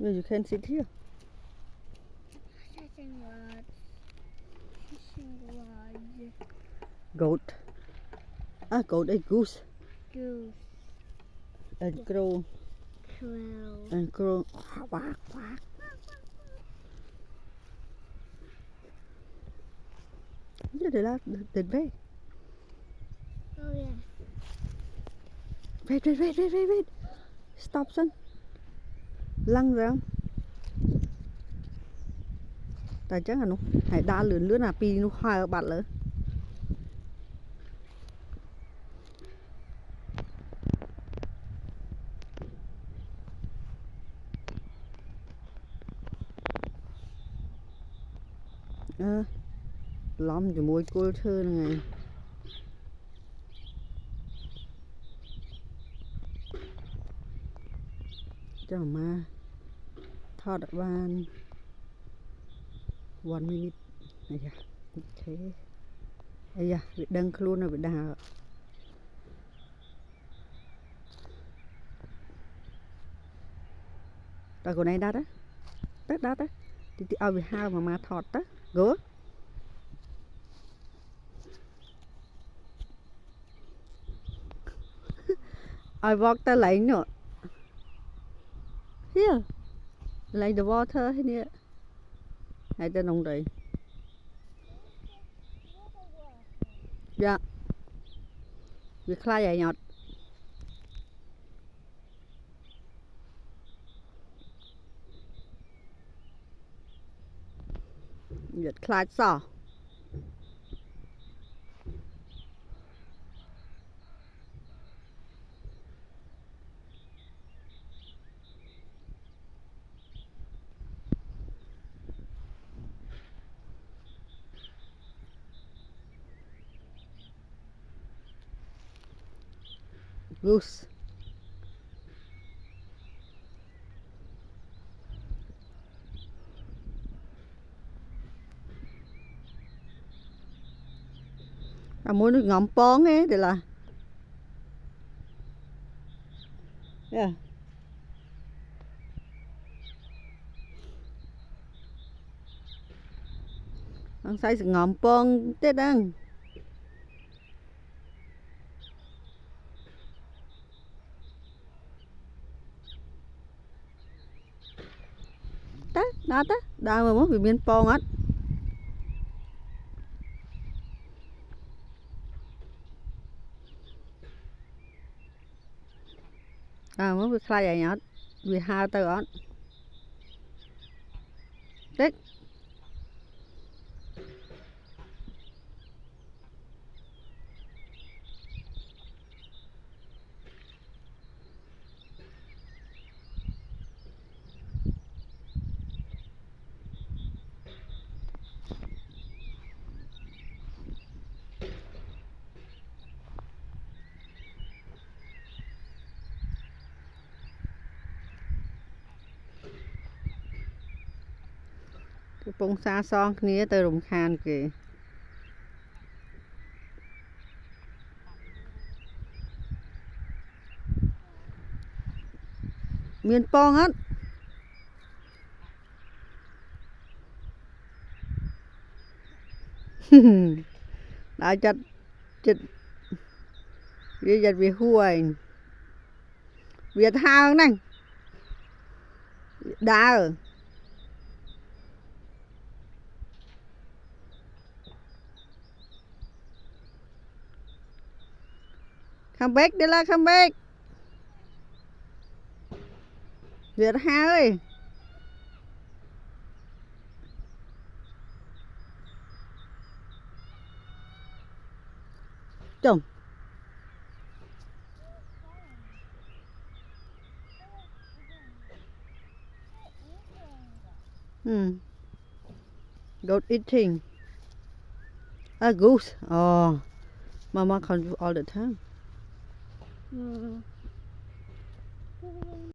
Well, you can sit here. Goat. Ah, goat and goose. Goose. And crow. Crow. And crow. Quack, quack. Did they? Oh yeah. Wait. Stop, son. Lăng ra. Tại chắc là nó hãy đa lươn lươn à pi nó khoai ở bạn lỡ. Lom cho môi cô thơ này. Cho mà thọt van 1 minute. Này à. Ok. Ây da, bị đăng luôn rồi bị đào. Rồi cô này đắt á. Đắt á. Thì ao bị hao mà thọt á. Gỡ. I walk the lane nữa. Here. Like the water here. Hay tên ông đây. Dạ. Việc khai vậy nhọt. Việc khai sao? Goose. À muốn được ngắm bóng ấy để là. Yeah. Ang size ngắm bóng tết đang. Đó, đào mà mất bị miên bóng á. À mất bị khai vậy nhọt. Bị hao tao á. Đấy. Cái bông xa son kia tao rùng khan kìa. Miên bóng á. Đã chặt bây giờ bị huôi Việt hao này đá ở come back đi là come back Việt hao ơi chồng goat eating a goose. Oh, mama can't do all the time.